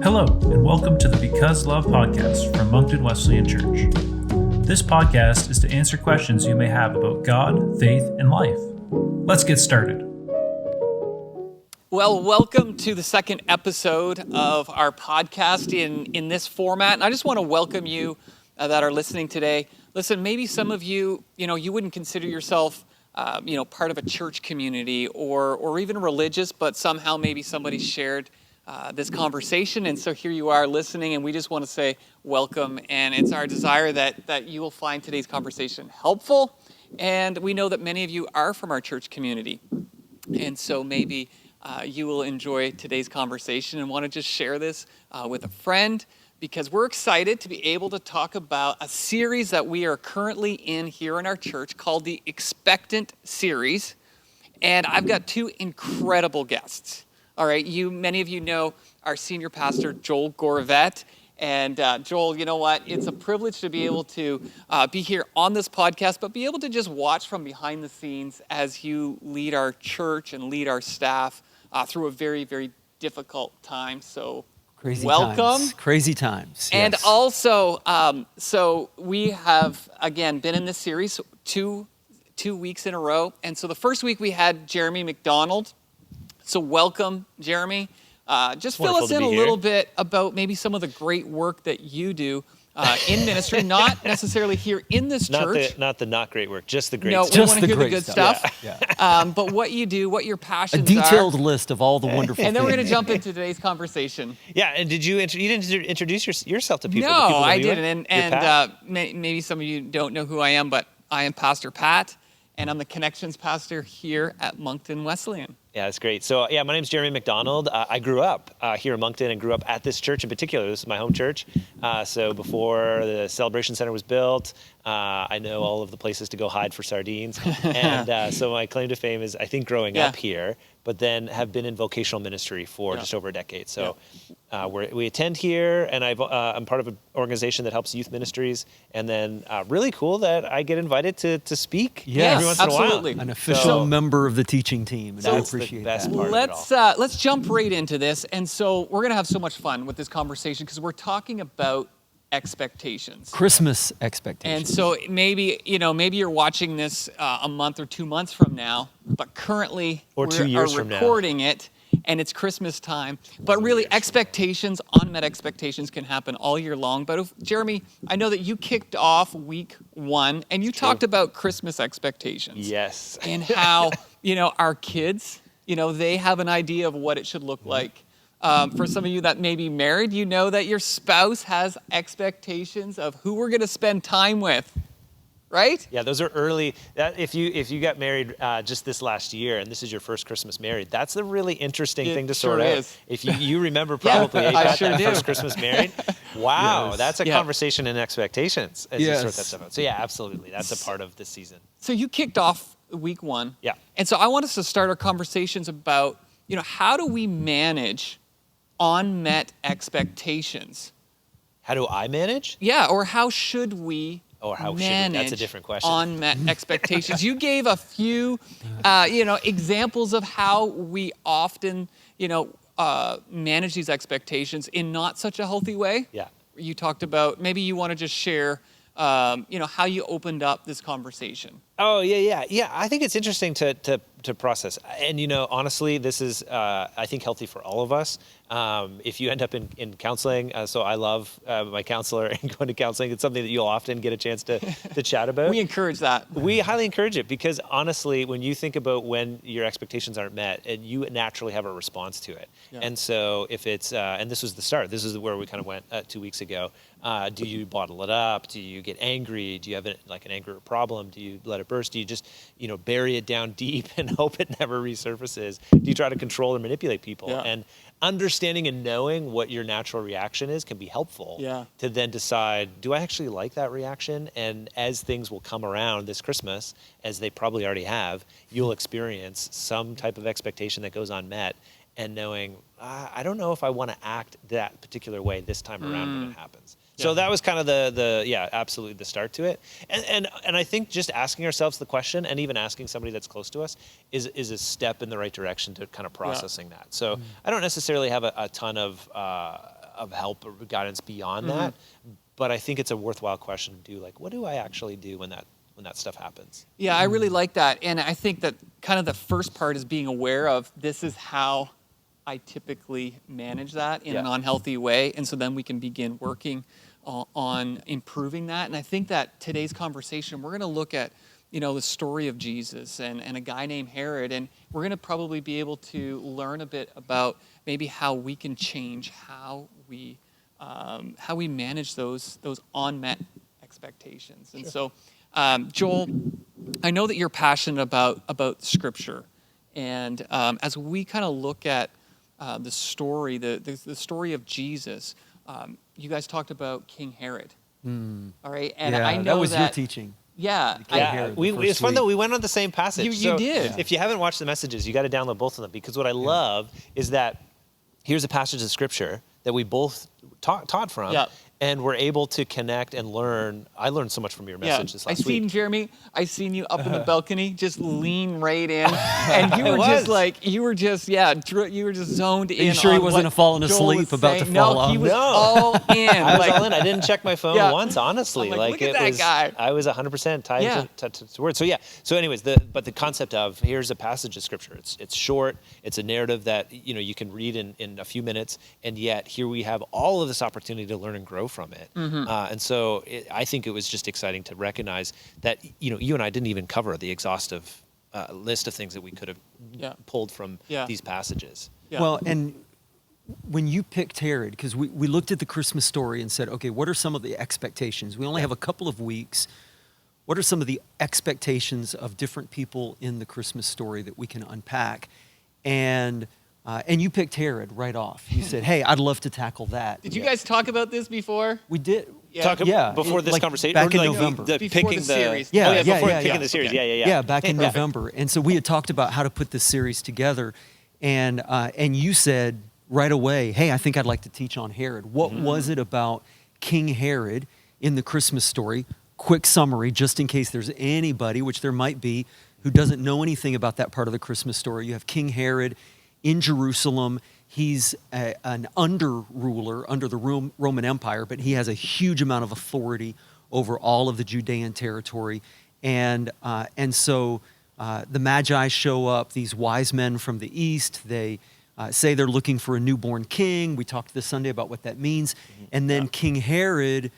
Hello, and welcome to the Because Love podcast from Moncton Wesleyan Church. This podcast is to answer questions you may have about God, faith, and life. Let's get started. Well, welcome to the second episode of our podcast in this format. And I just want to welcome you that are listening today. Listen, maybe some of you, you wouldn't consider yourself, part of a church community or even religious, but somehow maybe somebody shared this conversation. And so here you are listening, and we just want to say welcome. And it's our desire that you will find today's conversation helpful. And we know that many of you are from our church community. And so maybe you will enjoy today's conversation and want to just share this with a friend, because we're excited to be able to talk about a series that we are currently in here in our church called the Expectant Series. And I've got two incredible guests. All right, many of you know our senior pastor, Joel Gorvet. And Joel, you know what? It's a privilege to be able to be here on this podcast, but be able to just watch from behind the scenes as you lead our church and lead our staff through a very, very difficult time. So welcome. Crazy times. And yes. also, so we have, again, been in this series two weeks in a row. And so the first week we had Jeremy Mcdonald. So welcome, Jeremy. Just fill us in a little bit about maybe some of the great work that you do in ministry, not necessarily here in this church. Not great work, just the great stuff. stuff. No, we want to hear the good stuff. Yeah. But what you do, what your passions are. A detailed list of all the wonderful And then things. we're going to jump into today's conversation. Yeah, and you didn't introduce yourself to people? No, people I didn't. And maybe some of you don't know who I am, but I am Pastor Pat, and I'm the Connections Pastor here at Moncton Wesleyan. Yeah, that's great. So, my name's Jeremy Mcdonald. I grew up here in Moncton and grew up at this church in particular. This is my home church. So before the Celebration Center was built, I know all of the places to go hide for sardines. And so my claim to fame is, I think, growing up here, but then have been in vocational ministry for just over a decade. So we attend here, and I'm part of an organization that helps youth ministries. And then really cool that I get invited to speak every once in a while. An official member of the teaching team. And I appreciate the best that. part Let's jump right into this. And so we're going to have so much fun with this conversation because we're talking about expectations. Christmas expectations. And so maybe you're watching this a month or 2 months from now, but currently or 2 years from now, recording it, and it's Christmas time. But really, expectations, unmet expectations, can happen all year long. But Jeremy, I know that you kicked off week 1, and you talked about Christmas expectations. Yes. And how our kids, they have an idea of what it should look like. For some of you that may be married, you know that your spouse has expectations of who we're going to spend time with, right? Yeah, those are early. If you got married just this last year and this is your first Christmas married, that's a really interesting thing to sort out. Is. If you remember probably I sure that do. First Christmas married. Wow, Yes. that's a conversation in expectations as you sort that stuff out. So yeah, absolutely, that's a part of this season. So you kicked off week 1. Yeah. And so I want us to start our conversations about, how do we manage unmet expectations? How do I manage? Yeah, or how should we manage that's a different question. Unmet expectations. You gave a few, examples of how we often, manage these expectations in not such a healthy way. Yeah. You talked about, maybe you want to just share, how you opened up this conversation. Oh, yeah. I think it's interesting to process. And, honestly, this is, I think, healthy for all of us. If you end up in counseling, so I love my counselor and going to counseling. It's something that you'll often get a chance to chat about. We encourage that. We highly encourage it because, honestly, when you think about when your expectations aren't met, and you naturally have a response to it. Yeah. And so if it's, and this was the start, this is where we kind of went 2 weeks ago. Do you bottle it up? Do you get angry? Do you have an anger problem? Do you let it burst? Do you just, bury it down deep and hope it never resurfaces? Do you try to control or manipulate people? Yeah. And understanding and knowing what your natural reaction is can be helpful to then decide, do I actually like that reaction? And as things will come around this Christmas, as they probably already have, you'll experience some type of expectation that goes unmet, and knowing, I don't know if I want to act that particular way this time around when it happens. So that was kind of absolutely the start to it. And I think just asking ourselves the question, and even asking somebody that's close to us, is a step in the right direction to kind of processing that. So I don't necessarily have a ton of of help or guidance beyond that. But I think it's a worthwhile question to do. Like, what do I actually do when that stuff happens? Yeah, I really like that. And I think that kind of the first part is being aware of this is how I typically manage that in an unhealthy way. And so then we can begin working on improving that. And I think that today's conversation, we're going to look at, the story of Jesus and a guy named Herod. And we're going to probably be able to learn a bit about maybe how we can change how we manage those unmet expectations. And so, Joel, I know that you're passionate about Scripture, and as we kind of look at the story, the story of Jesus, you guys talked about King Herod. All right, and I know that was your teaching. Yeah, it's fun that we went on the same passage. You did. If you haven't watched the messages, you got to download both of them, because what I love is that here's a passage of Scripture that we both taught from, and we're able to connect and learn. I learned so much from your message this last week. Jeremy, I seen you up in the balcony, just lean right in, and you were just zoned in. Are you sure he wasn't falling asleep about to fall off? No, he was all in. I was all in. I didn't check my phone once, honestly. I'm look at that guy. I was 100% tied to words. So anyways, the concept of here's a passage of Scripture. It's short. It's a narrative that you can read in a few minutes, and yet here we have all of this opportunity to learn and grow from it. And so I think it was just exciting to recognize that you and I didn't even cover the exhaustive list of things that we could have pulled from these passages. Well, and when you picked Herod, because we looked at the Christmas story and said, okay, what are some of the expectations? We only have a couple of weeks. What are some of the expectations of different people in the Christmas story that we can unpack? And you picked Herod right off. You said, hey, I'd love to tackle that. Did you guys talk about this before? We did. Before this conversation? Back in November. Before the series. Picking the series. Okay. Yeah, back in November. And so we had talked about how to put this series together. And you said right away, hey, I think I'd like to teach on Herod. What was it about King Herod in the Christmas story? Quick summary, just in case there's anybody, which there might be, who doesn't know anything about that part of the Christmas story. You have King Herod in Jerusalem. He's an under-ruler under the Roman Empire, but he has a huge amount of authority over all of the Judean territory. And so the Magi show up, these wise men from the east. They say they're looking for a newborn king. We talked this Sunday about what that means. And then King Herod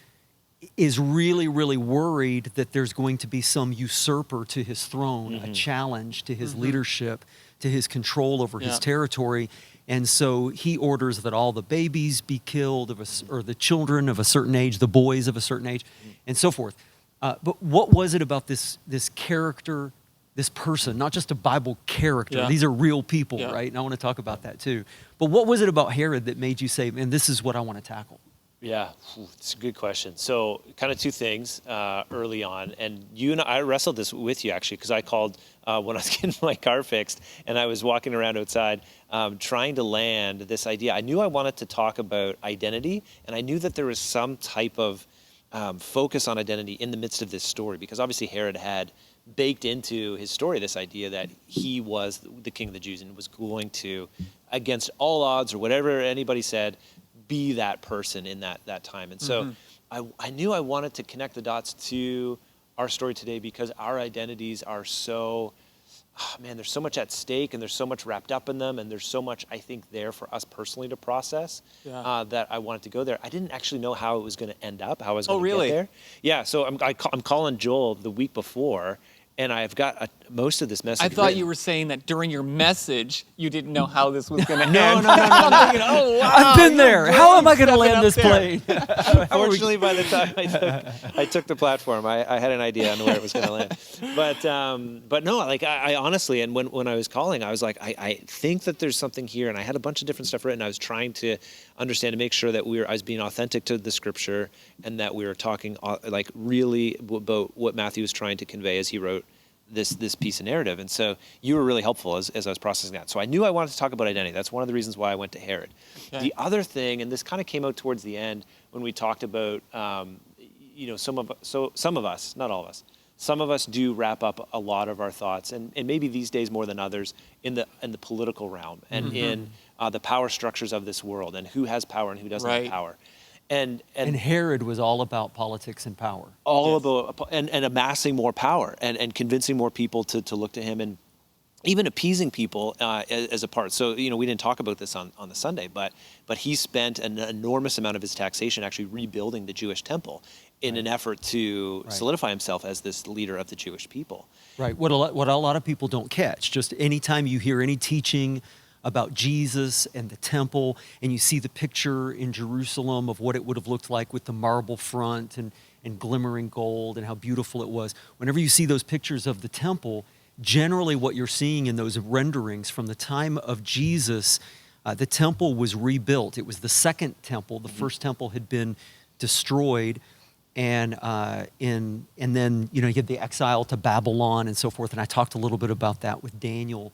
is really, really worried that there's going to be some usurper to his throne, a challenge to his leadership, to his control over his territory. And so he orders that all the babies be killed, or the children of a certain age, the boys of a certain age, and so forth. But what was it about this character, this person, not just a Bible character? These are real people, right? And I want to talk about that too. But what was it about Herod that made you say, man, this is what I want to tackle? Yeah, it's a good question. So kind of two things early on. And you and I wrestled this with you, actually, because I called when I was getting my car fixed, and I was walking around outside trying to land this idea. I knew I wanted to talk about identity, and I knew that there was some type of focus on identity in the midst of this story, because obviously Herod had baked into his story this idea that he was the king of the Jews and was going to, against all odds or whatever anybody said, be that person in that time. And so I knew I wanted to connect the dots to our story today, because our identities are so, there's so much at stake, and there's so much wrapped up in them, and there's so much, I think, there for us personally to process that I wanted to go there. I didn't actually know how it was going to end up, how I was going to get there. Yeah, so I'm calling Joel the week before, and I've got most of this message I thought written. you were saying that during your message, you didn't know how this was going to end. No. I'm thinking, oh, wow. I've been there. How am I going to land this plane? Fortunately, by the time I took the platform, I had an idea on where it was going to land. But no, like I honestly, and when I was calling, I was like, I think that there's something here, and I had a bunch of different stuff written. I was trying to understand and make sure that I was being authentic to the Scripture, and that we were talking like really about what Matthew was trying to convey as he wrote this piece of narrative. And so you were really helpful as I was processing that. So I knew I wanted to talk about identity. That's one of the reasons why I went to Herod. Okay. The other thing, and this kind of came out towards the end when we talked about, some of us, not all of us, some of us do wrap up a lot of our thoughts, and maybe these days more than others, in the political realm and in the power structures of this world, and who has power and who doesn't have power. And Herod was all about politics and power. All about and amassing more power and convincing more people to look to him, and even appeasing people as a part. So, we didn't talk about this on the Sunday, but he spent an enormous amount of his taxation actually rebuilding the Jewish temple in an effort to solidify himself as this leader of the Jewish people. Right. What a lot of people don't catch, just anytime you hear any teaching about Jesus and the temple, and you see the picture in Jerusalem of what it would have looked like with the marble front and glimmering gold and how beautiful it was. Whenever you see those pictures of the temple, generally what you're seeing in those renderings from the time of Jesus, the temple was rebuilt. It was the second temple. The first temple had been destroyed, and then you had the exile to Babylon and so forth. And I talked a little bit about that with Daniel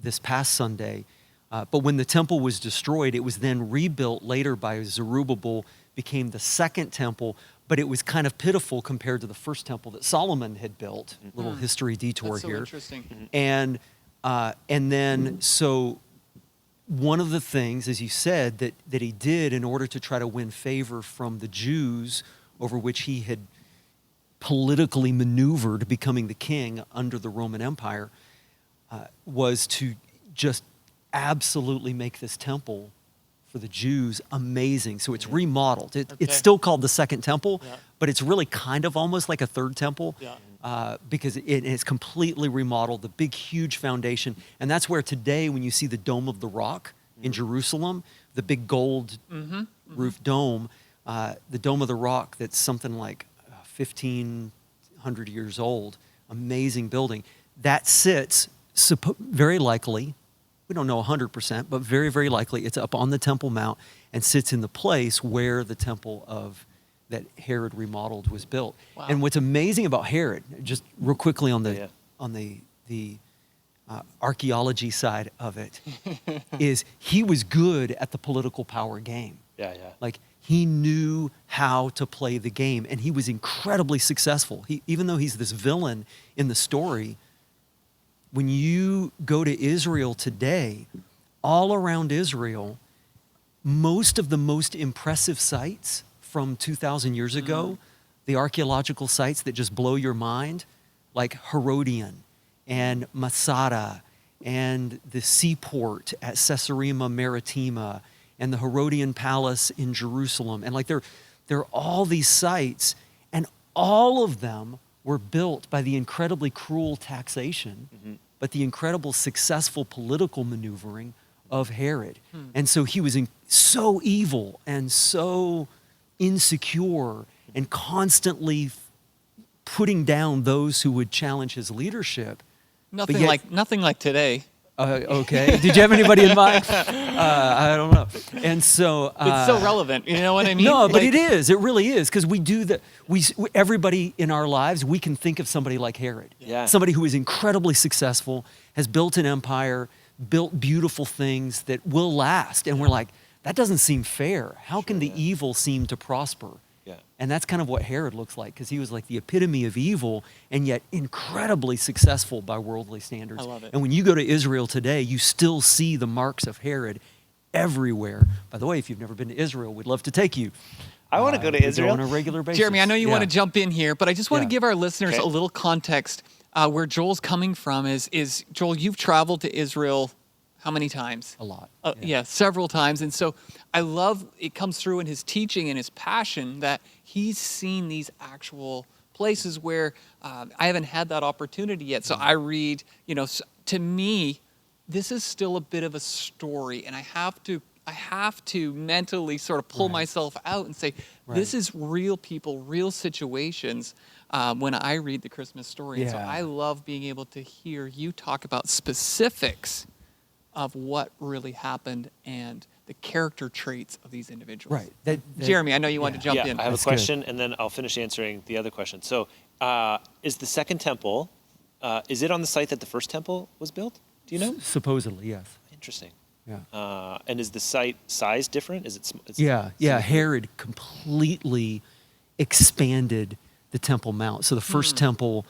this past Sunday. But when the temple was destroyed, it was then rebuilt later by Zerubbabel, became the second temple, but it was kind of pitiful compared to the first temple that Solomon had built. Little history detour That's so here. Interesting. And then, so one of the things, as you said, that he did in order to try to win favor from the Jews, over which he had politically maneuvered becoming the king under the Roman Empire, was to just absolutely make this temple for the Jews amazing. So it's remodeled. It's still called the Second Temple, but it's really kind of almost like a third temple because it's completely remodeled, the big, huge foundation. And that's where today, when you see the Dome of the Rock in Jerusalem, the big gold roof dome, the Dome of the Rock that's something like 1,500 years old, amazing building, that sits very likely, we don't know 100%, but very, very likely it's up on the Temple Mount and sits in the place where the temple that Herod remodeled was built. Wow. And what's amazing about Herod, just real quickly on the archaeology side of it, is he was good at the political power game. Like, he knew how to play the game, and he was incredibly successful. Even though he's this villain in the story, when you go to Israel today, all around Israel, most of the most impressive sites from 2,000 years ago, the archaeological sites that just blow your mind, like Herodian and Masada and the seaport at Caesarea Maritima and the Herodian Palace in Jerusalem. And like there are all these sites, and all of them were built by the incredibly cruel taxation, but the incredible successful political maneuvering of Herod. And so he was so evil and so insecure and constantly putting down those who would challenge his leadership. Nothing like today. Okay. Did you have anybody in mind? I don't know. And so it's so relevant. You know what I mean? No, but it is. It really is, because we do that. Everybody in our lives, we can think of somebody like Herod. Yeah. Somebody who is incredibly successful, has built an empire, built beautiful things that will last, and we're like, that doesn't seem fair. How can the evil seem to prosper? Yeah. And that's kind of what Herod looks like, because he was like the epitome of evil and yet incredibly successful by worldly standards. I love it. And when you go to Israel today, you still see the marks of Herod everywhere. By the way, if you've never been to Israel, we'd love to take you. I want to go to Israel on a regular basis. Jeremy, I know you want to jump in here, but I just want to give our listeners Okay. a little context. Where Joel's coming from is Joel, you've traveled to Israel how many times? A lot. Several times. And so I love it comes through in his teaching and his passion that he's seen these actual places where I haven't had that opportunity yet. So I read, to me, this is still a bit of a story, and I have to mentally sort of pull myself out and say, this is real people, real situations when I read the Christmas story. And so I love being able to hear you talk about specifics of what really happened and the character traits of these individuals. Right. Jeremy, I know you wanted to jump in. I have That's a question, and then I'll finish answering the other question. So is the second temple, is it on the site that the first temple was built? Do you know? Supposedly, yes. Interesting. Yeah. And is the site size different? Is it? Herod completely expanded the Temple Mount. So the first temple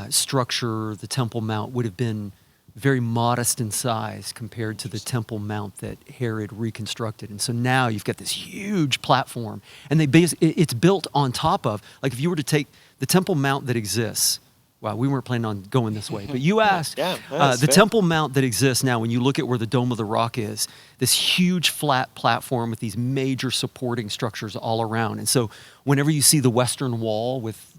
structure, the Temple Mount, would have been very modest in size compared to the Temple Mount that Herod reconstructed. And so now you've got this huge platform, and it's built on top of, like if you were to take the Temple Mount that exists, well, we weren't planning on going this way, but you asked, the Temple Mount that exists now, when you look at where the Dome of the Rock is, this huge flat platform with these major supporting structures all around. And so whenever you see the Western Wall with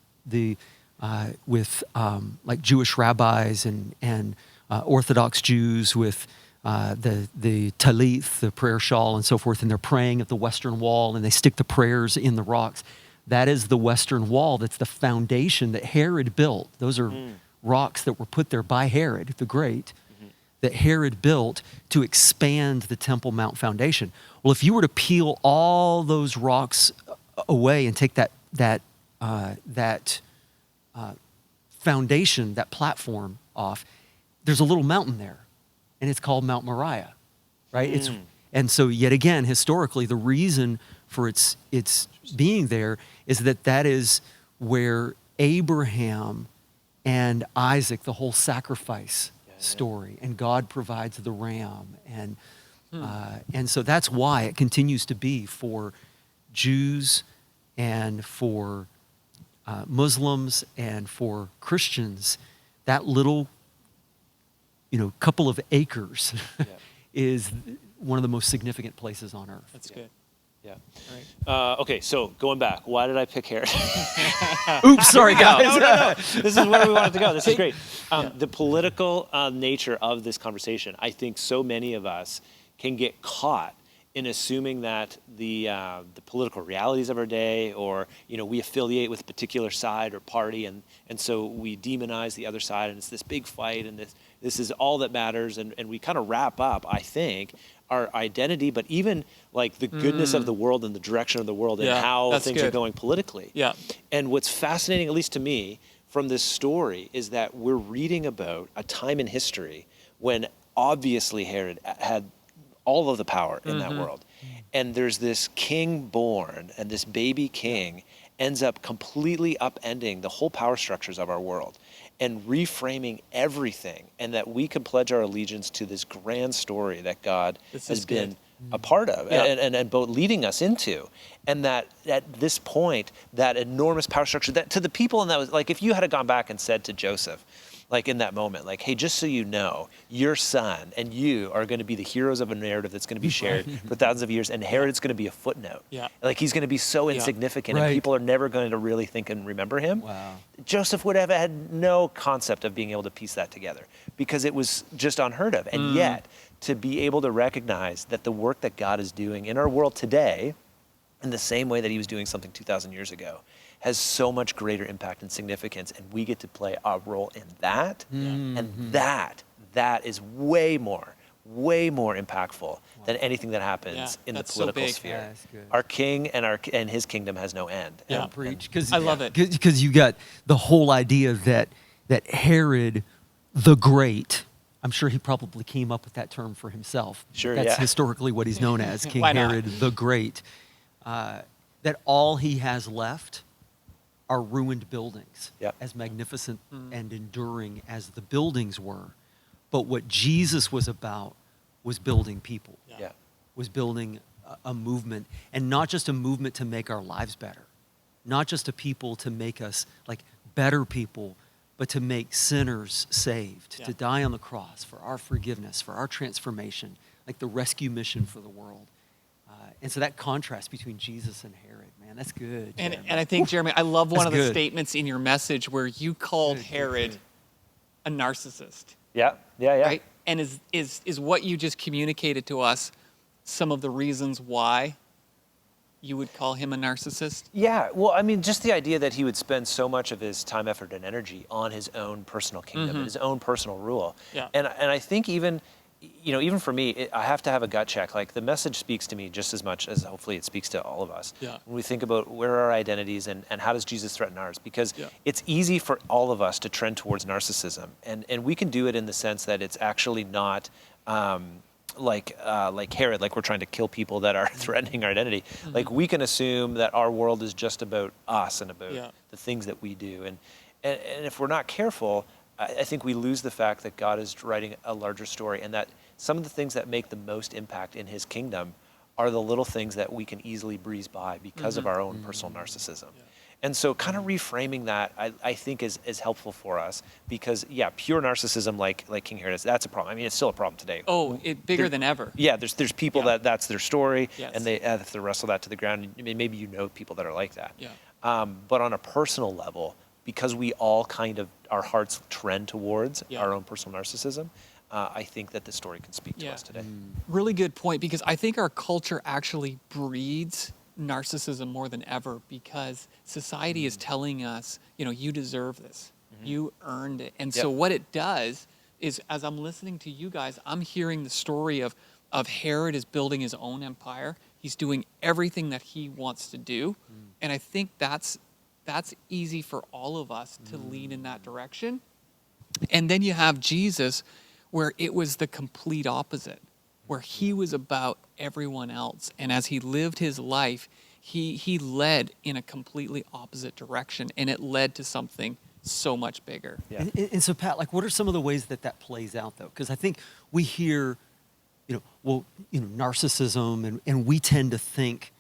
like Jewish rabbis and Orthodox Jews with the talith, the prayer shawl and so forth, and they're praying at the Western Wall and they stick the prayers in the rocks. That is the Western Wall. That's the foundation that Herod built. Those are rocks that were put there by Herod the Great, that Herod built to expand the Temple Mount foundation. Well, if you were to peel all those rocks away and take that foundation, that platform off, there's a little mountain there, and it's called Mount Moriah, right? And so yet again, historically, the reason for its being there is that is where Abraham and Isaac, the whole sacrifice story, and God provides the ram, and so that's why it continues to be for Jews and for Muslims and for Christians, that little couple of acres is one of the most significant places on earth. That's good. Yeah. Right. Okay, so going back, why did I pick Herod? Oops, sorry guys. No. This is where we wanted to go. This is great. The political nature of this conversation, I think so many of us can get caught in assuming that the political realities of our day, or we affiliate with a particular side or party, and so we demonize the other side, and it's this big fight, and this is all that matters, and we kind of wrap up, I think, our identity, but even like the goodness of the world and the direction of the world and how things are going politically. Yeah. And what's fascinating, at least to me, from this story is that we're reading about a time in history when obviously Herod had all of the power in that world. And there's this king born, and this baby king ends up completely upending the whole power structures of our world and reframing everything, and that we can pledge our allegiance to this grand story that God has been a part of and both leading us into. And that at this point, that enormous power structure, that to the people, and that was like, if you had gone back and said to Joseph, like in that moment, like, hey, just so you know, your son and you are going to be the heroes of a narrative that's going to be shared for thousands of years, and Herod's going to be a footnote. Yeah. Like, he's going to be so insignificant, and people are never going to really think and remember him. Wow. Joseph would have had no concept of being able to piece that together because it was just unheard of. And yet, to be able to recognize that the work that God is doing in our world today, in the same way that he was doing something 2,000 years ago, has so much greater impact and significance, and we get to play a role in that. And that is way more impactful than anything that happens in the political sphere. Our king and his kingdom has no end. Yeah, preach. Because I love it. Because you got the whole idea that Herod the Great, I'm sure he probably came up with that term for himself. Sure, That's historically what he's known as, King Herod the Great. That all he has left are ruined buildings, as magnificent and enduring as the buildings were. But what Jesus was about was building people, was building a movement, and not just a movement to make our lives better, not just a people to make us like better people, but to make sinners saved, to die on the cross for our forgiveness, for our transformation, like the rescue mission for the world. And so that contrast between Jesus and Herod, man, that's good. And I think, Jeremy, I love one of the statements in your message where you called Herod a narcissist. Yeah. Right? And is what you just communicated to us some of the reasons why you would call him a narcissist? Yeah, well, I mean, just the idea that he would spend so much of his time, effort, and energy on his own personal kingdom, his own personal rule. Yeah. And I think even for me, I have to have a gut check. Like, the message speaks to me just as much as hopefully it speaks to all of us. Yeah. When we think about where are our identities and how does Jesus threaten ours? Because it's easy for all of us to trend towards narcissism. And we can do it in the sense that it's actually not like Herod, like we're trying to kill people that are threatening our identity. Like we can assume that our world is just about us and about the things that we do. And if we're not careful, I think we lose the fact that God is writing a larger story, and that some of the things that make the most impact in his kingdom are the little things that we can easily breeze by because of our own personal narcissism. And so kind of reframing that, I think is helpful for us, because pure narcissism like King Herod is, that's a problem. I mean, it's still a problem today. Oh, bigger than ever. Yeah, there's people that's their story, Yes. and they have to wrestle that to the ground. I mean, maybe you know people that are like that. Yeah. But on a personal level, because we all kind of, our hearts trend towards our own personal narcissism, I think that the story can speak to us today. Really good point, because I think our culture actually breeds narcissism more than ever, because society is telling us, you deserve this, you earned it. And so what it does is, as I'm listening to you guys, I'm hearing the story of Herod is building his own empire. He's doing everything that he wants to do. And I think that's easy for all of us to lean in that direction. And then you have Jesus, where it was the complete opposite, where he was about everyone else. And as he lived his life, he led in a completely opposite direction, and it led to something so much bigger. Yeah. And so, Pat, like, what are some of the ways that plays out, though? Because I think we hear, narcissism, and we tend to think,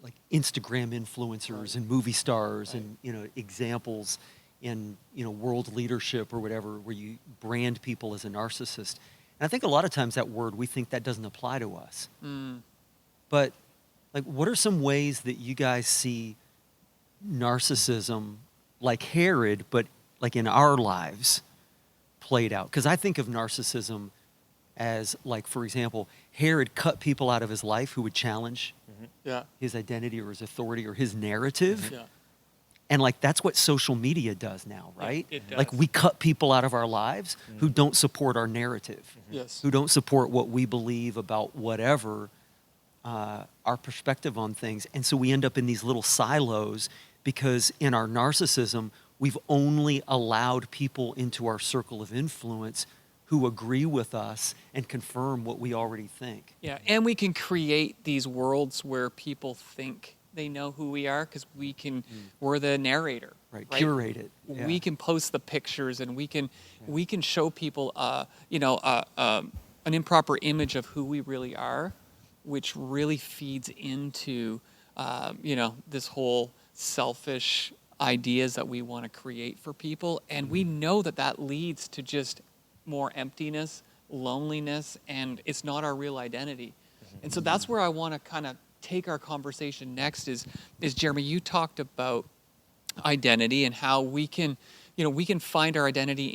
like Instagram influencers and movie stars and, examples in, world leadership or whatever, where you brand people as a narcissist. And I think a lot of times that word, we think that doesn't apply to us. But, like, what are some ways that you guys see narcissism, like Herod, but like in our lives, played out? Because I think of narcissism as, like, for example, Herod cut people out of his life who would challenge his identity or his authority or his narrative. And, like, that's what social media does now, right? It does. Like, we cut people out of our lives who don't support our narrative, who don't support what we believe about whatever, our perspective on things. And so we end up in these little silos, because in our narcissism, we've only allowed people into our circle of influence who agree with us and confirm what we already think. Yeah, and we can create these worlds where people think they know who we are, because we're the narrator. Right, curate it. We can post the pictures, and we can show people, an improper image of who we really are, which really feeds into, this whole selfish ideas that we want to create for people. And we know that leads to just more emptiness, loneliness, and it's not our real identity. And so that's where I want to kind of take our conversation next is Jeremy, you talked about identity and how we can find our identity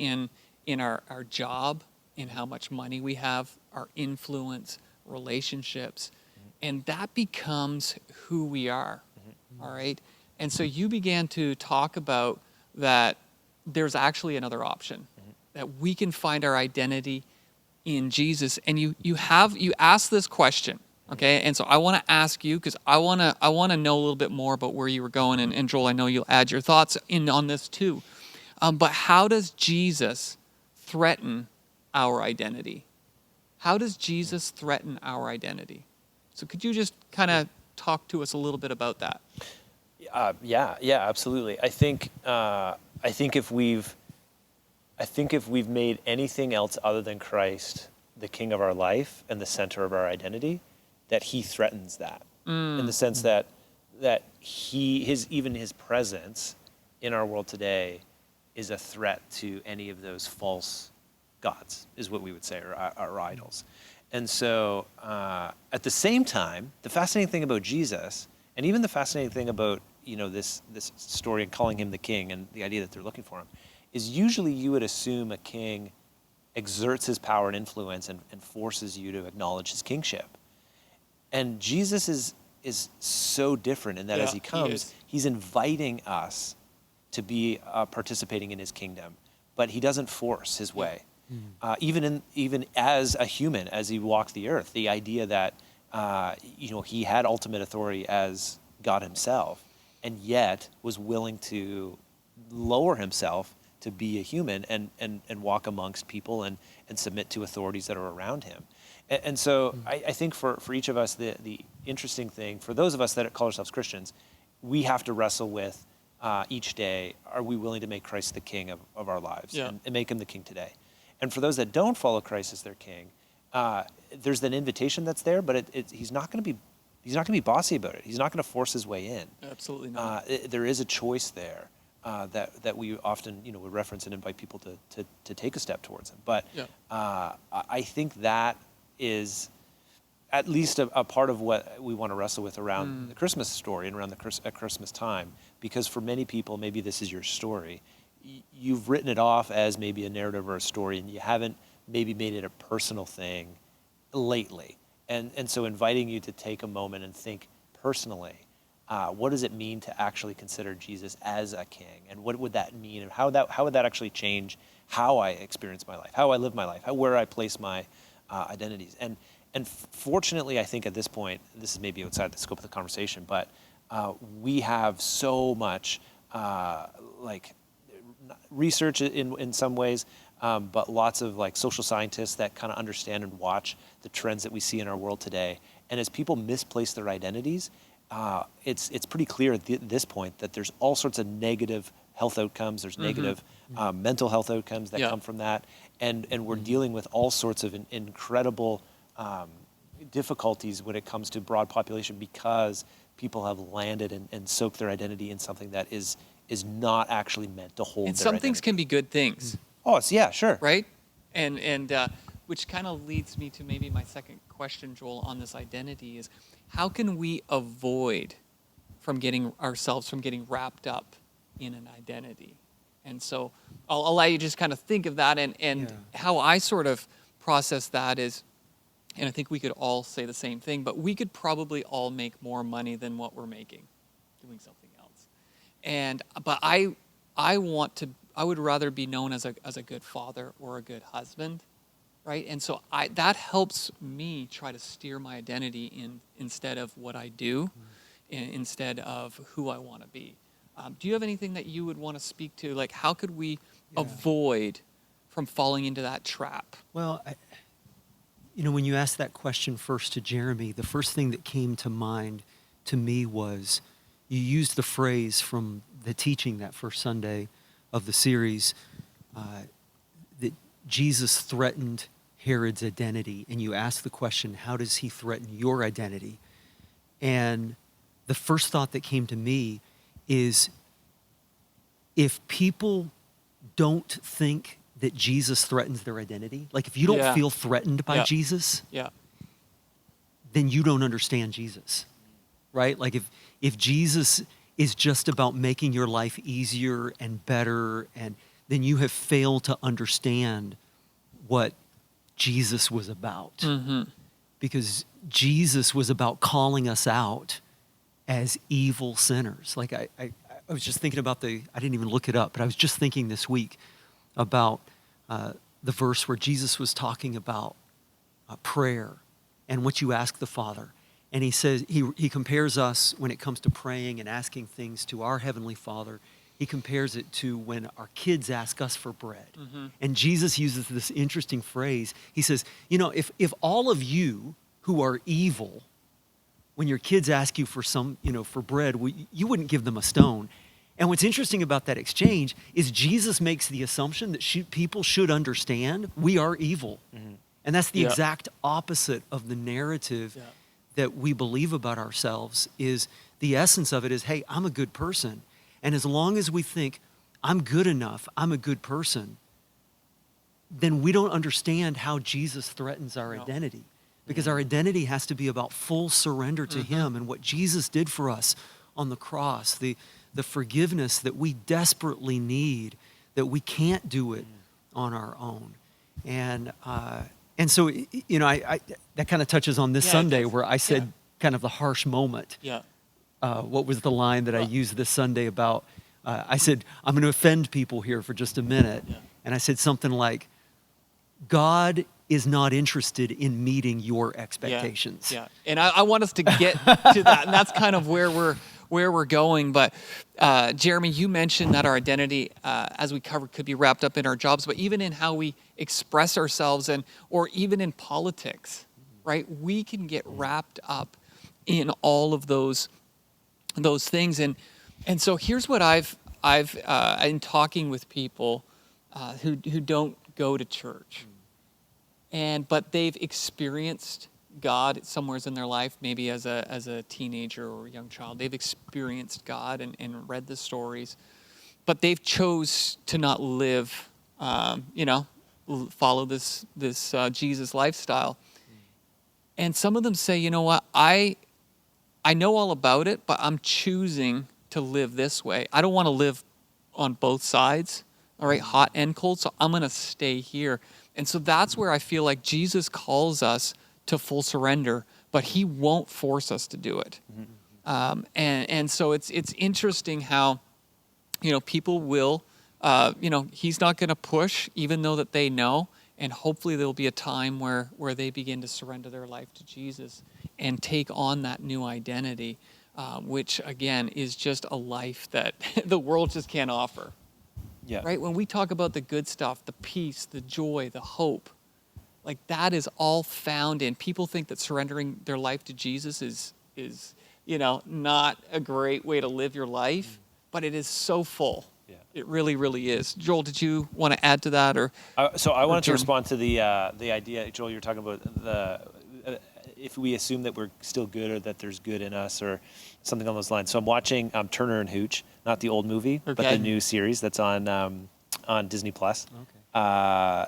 in our job, in how much money we have, our influence, relationships, and that becomes who we are. All right. And so you began to talk about that there's actually another option, that we can find our identity in Jesus. And you asked this question, okay? And so I want to ask you, because I want to know a little bit more about where you were going. And Joel, I know you'll add your thoughts in on this too. But how does Jesus threaten our identity? How does Jesus threaten our identity? So could you just kind of talk to us a little bit about that? Yeah, absolutely. I think if we've made anything else other than Christ the king of our life and the center of our identity, that he threatens that, in the sense that his presence in our world today is a threat to any of those false gods, is what we would say, or our idols. And so at the same time, the fascinating thing about Jesus, and even the fascinating thing about this story and calling him the king and the idea that they're looking for him, is usually you would assume a king exerts his power and influence and forces you to acknowledge his kingship. And Jesus is so different in that as he comes, he's inviting us to be participating in his kingdom, but he doesn't force his way. Even as a human, as he walked the earth, the idea that he had ultimate authority as God himself, and yet was willing to lower himself to be a human and walk amongst people and submit to authorities that are around him. And so I think for each of us, the interesting thing, for those of us that call ourselves Christians, we have to wrestle with each day, are we willing to make Christ the king of our lives and make him the king today? And for those that don't follow Christ as their king, there's an invitation that's there, but he's not going to be bossy about it. He's not going to force his way in. Absolutely not. There is a choice there that we often would reference and invite people to take a step towards him. But I think that is at least a part of what we want to wrestle with around the Christmas story and around at Christmas time, because for many people, maybe this is your story. You've written it off as maybe a narrative or a story, and you haven't maybe made it a personal thing lately. And so inviting you to take a moment and think personally, what does it mean to actually consider Jesus as a king? And what would that mean? And how would that actually change how I experience my life, how I live my life, where I place my identities? And fortunately, I think at this point, this is maybe outside the scope of the conversation, but we have so much research in some ways, but lots of social scientists that kind of understand and watch the trends that we see in our world today. And as people misplace their identities, it's pretty clear at this point that there's all sorts of negative health outcomes. There's negative mental health outcomes that come from that. And we're dealing with all sorts of incredible difficulties when it comes to broad population because people have landed and soaked their identity in something that is not actually meant to hold And their some identity. things can be good things. Oh, sure. Right? And which kind of leads me to maybe my second question, Joel, on this identity is, how can we avoid from getting wrapped up in an identity? And so I'll allow you to just kind of think of that, and how I sort of process that is, and I think we could all say the same thing, but we could probably all make more money than what we're making doing something else. But I would rather be known as a good father or a good husband, right? And so that helps me try to steer my identity instead of what I do, instead of who I want to be. Do you have anything that you would want to speak to? Like, how could we avoid from falling into that trap? Well, when you asked that question first to Jeremy, the first thing that came to mind to me was you used the phrase from the teaching that first Sunday of the series that Jesus threatened Herod's identity, and you asked the question, how does he threaten your identity? And the first thought that came to me is, if people don't think that Jesus threatens their identity, like if you don't feel threatened by Jesus, then you don't understand Jesus, right? Like if Jesus is just about making your life easier and better, and then you have failed to understand what Jesus was about. Mm-hmm. Because Jesus was about calling us out as evil sinners. Like I was just thinking about I didn't even look it up, but I was just thinking this week about the verse where Jesus was talking about prayer and what you ask the Father. And he says, he compares us when it comes to praying and asking things to our Heavenly Father. He compares it to when our kids ask us for bread. Mm-hmm. And Jesus uses this interesting phrase. He says, if all of you who are evil, when your kids ask you for for bread, you wouldn't give them a stone. And what's interesting about that exchange is Jesus makes the assumption that people should understand we are evil. Mm-hmm. And that's the exact opposite of the narrative that we believe about ourselves. Is the essence of it is, hey, I'm a good person. And as long as we think I'm good enough, I'm a good person, then we don't understand how Jesus threatens our identity. Because our identity has to be about full surrender to him and what Jesus did for us on the cross, the forgiveness that we desperately need, that we can't do it on our own. And so, I that kind of touches on this Sunday where I said kind of the harsh moment. Yeah. What was the line that I used this Sunday about, I said, I'm going to offend people here for just a minute. Yeah. And I said something like, God is not interested in meeting your expectations. Yeah. And I want us to get to that, and that's kind of where we're going. But Jeremy, you mentioned that our identity, as we covered, could be wrapped up in our jobs, but even in how we express ourselves, or even in politics, right? We can get wrapped up in all of those things. And so here's what I've in talking with people who don't go to church, but they've experienced God somewhere in their life, maybe as a teenager or a young child. They've experienced God and read the stories, but they've chose to not live, follow this Jesus lifestyle. And some of them say, you know what, I know all about it, but I'm choosing to live this way. I don't want to live on both sides, all right, hot and cold, so I'm going to stay here. And so that's where I feel like Jesus calls us to full surrender, but he won't force us to do it. And so it's interesting how, people will, he's not going to push, even though that they know, and hopefully there'll be a time where they begin to surrender their life to Jesus and take on that new identity, which again is just a life that the world just can't offer. Yeah. Right? When we talk about the good stuff, the peace, the joy, the hope, like that is all found in. People think that surrendering their life to Jesus is not a great way to live your life, but it is so full. Yeah. It really, really is. Joel, did you want to add to that, or? So I wanted to respond to the idea, Joel. You're talking about if we assume that we're still good or that there's good in us or something along those lines. So I'm watching Turner and Hooch, not the old movie, but the new series that's on Disney Plus. Okay.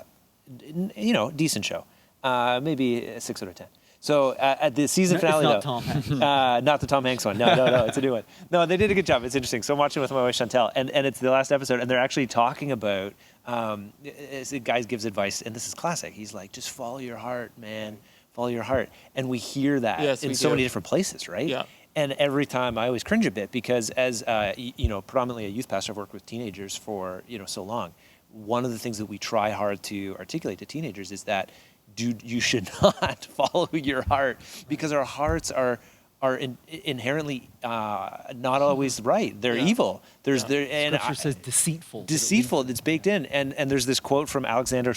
Decent show. Maybe a 6 out of 10. So at the season finale, not Tom Hanks. Not the Tom Hanks one. No, it's a new one. No, they did a good job. It's interesting. So I'm watching with my wife Chantel, and it's the last episode, and they're actually talking about. The guy gives advice, and this is classic. He's like, just follow your heart, man. Follow your heart. And we hear that in so many different places, right? Yeah. And every time I always cringe a bit because as, predominantly a youth pastor, I've worked with teenagers for, so long. One of the things that we try hard to articulate to teenagers is that you should not follow your heart because our hearts are inherently not always right. They're evil. Scripture says deceitful. Deceitful. It's baked in. And there's this quote from Alexander.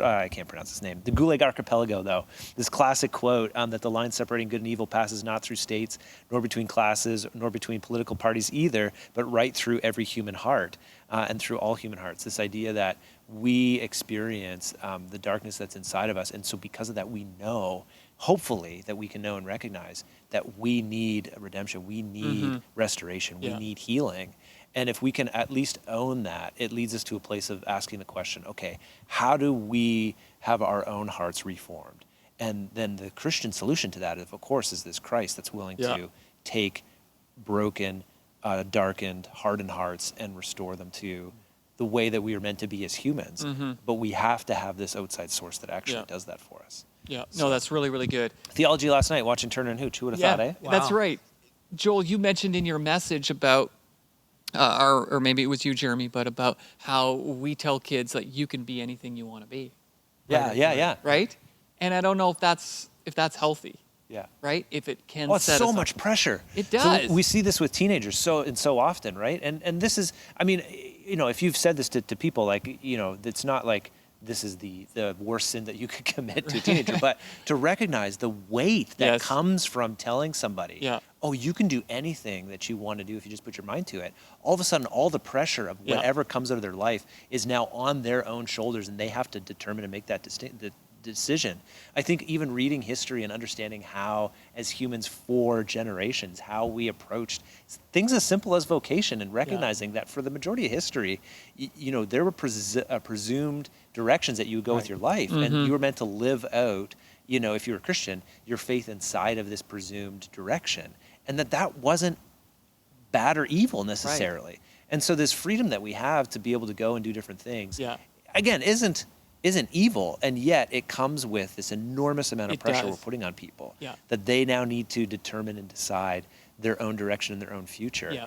I can't pronounce his name. The Gulag Archipelago, though. This classic quote that the line separating good and evil passes not through states, nor between classes, nor between political parties either, but right through every human heart and through all human hearts. This idea that we experience the darkness that's inside of us, and so because of that, we know. Hopefully that we can know and recognize that we need redemption, we need restoration, we need healing. And if we can at least own that, it leads us to a place of asking the question, okay, how do we have our own hearts reformed? And then the Christian solution to that, of course, is this Christ that's willing to take broken, darkened, hardened hearts and restore them to the way that we are meant to be as humans. But we have to have this outside source that actually does that for us. Yeah, no, that's really, really good. Theology last night, watching Turner and Hooch. Who would have thought, eh? Wow. That's right. Joel, you mentioned in your message about, or maybe it was you, Jeremy, but about how we tell kids that you can be anything you want to be. Yeah. Right? And I don't know if that's healthy. Yeah. Right? If it can it's set so us much up. pressure. It does. So we see this with teenagers so often, right? And this is, I mean, if you've said this to people, like, it's not like this is the worst sin that you could commit to a teenager, but to recognize the weight that comes from telling somebody, oh, you can do anything that you want to do if you just put your mind to it. All of a sudden, all the pressure of whatever comes out of their life is now on their own shoulders, and they have to determine and make that decision. I think even reading history and understanding how, as humans for generations, how we approached things as simple as vocation and recognizing that for the majority of history, there were presumed directions that you would go with your life, and you were meant to live out, if you were a Christian, your faith inside of this presumed direction, and that wasn't bad or evil necessarily. And so this freedom that we have to be able to go and do different things, again, isn't evil, and yet it comes with this enormous amount of pressure we're putting on people that they now need to determine and decide their own direction and their own future,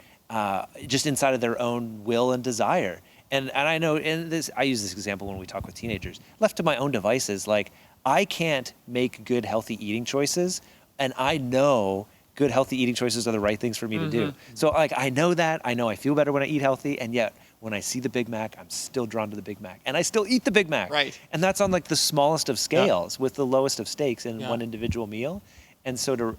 just inside of their own will and desire. And I know, I use this example when we talk with teenagers. Left to my own devices, like, I can't make good, healthy eating choices, and I know good, healthy eating choices are the right things for me to do. So, like, I know that. I know I feel better when I eat healthy, and yet when I see the Big Mac, I'm still drawn to the Big Mac, and I still eat the Big Mac. Right. And that's on like the smallest of scales with the lowest of stakes in Yeah. one individual meal. And so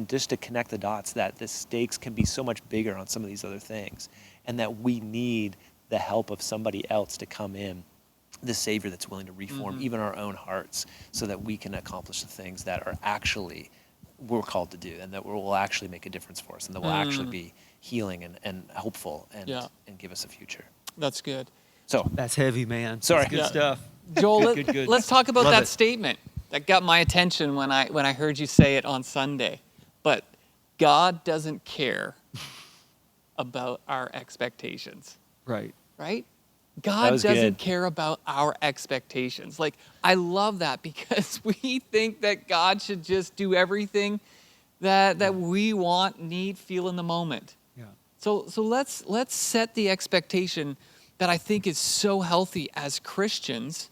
just to connect the dots that the stakes can be so much bigger on some of these other things, and that we need the help of somebody else to come in, the Savior that's willing to reform even our own hearts so that we can accomplish the things that are actually we're called to do, and that will actually make a difference for us, and that will actually be healing and hopeful and give us a future. That's good. So That's heavy, man. Sorry. That's good stuff. Joel, Good. let's talk about Love that it. statement that got my attention when I heard you say it on Sunday. But God doesn't care about our expectations, Right. right? That God was doesn't good. care about our expectations. Like, I love that because we think that God should just do everything that we want, need, feel in the moment. Yeah. So let's set the expectation that I think is so healthy as Christians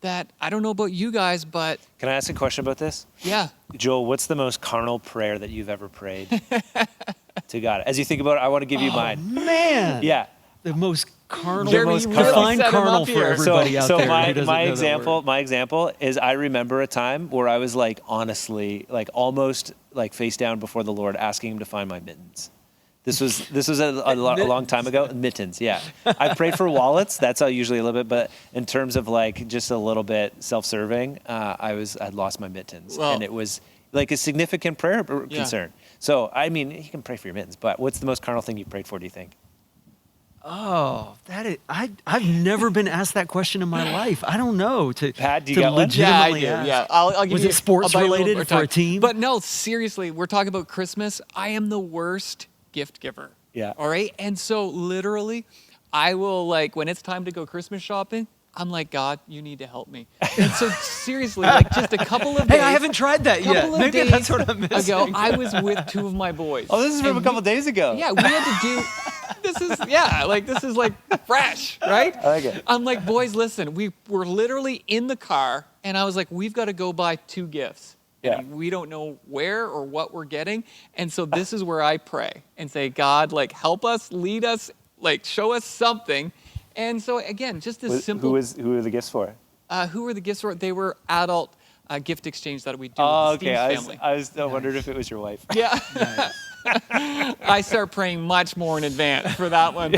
that I don't know about you guys, but can I ask a question about this? yeah. Joel, what's the most carnal prayer that you've ever prayed to God? As you think about it, I want to give you mine. Man. Yeah. The most carnal. Jeremy, most you really define set him carnal up for here. everybody out so there. my who doesn't know that my word. example is I remember a time where I was like honestly like almost like face down before the Lord asking him to find my mittens. This was a long time ago. Mittens, yeah. I prayed for wallets. That's usually a little bit, but in terms of like just a little bit self-serving, I'd lost my mittens, Well- and it was like a significant prayer concern. So I mean, you can pray for your mittens, but what's the most carnal thing you prayed for? Do you think? Oh, that is. I've never been asked that question in my life. I don't know. Pat, do you to got one? Yeah, I do. legitimately ask. Yeah, I'll give Was you. it sports I'll buy you related little for a more time. team? But no, seriously, we're talking about Christmas. I am the worst gift giver. Yeah. All right, and so literally, I will like when it's time to go Christmas shopping. I'm like, God, you need to help me. And so seriously, like just a couple of days. Hey, I haven't tried that yet. couple of Maybe days that's what I'm missing. ago, I was with two of my boys. Oh, this is from And a couple days ago. Yeah, we had to do. This is like fresh, right? I like it. I'm like, boys, listen, we were literally in the car, and I was like, we've got to go buy 2 gifts. Yeah. And we don't know where or what we're getting, and so this is where I pray and say, God, like, help us, lead us, like, show us something. And so again, just this simple. Who are the gifts for? Who were the gifts for? They were adult gift exchange that we do Oh, with the okay. Steve family. I wondered if it was your wife. Yeah. I start praying much more in advance for that one.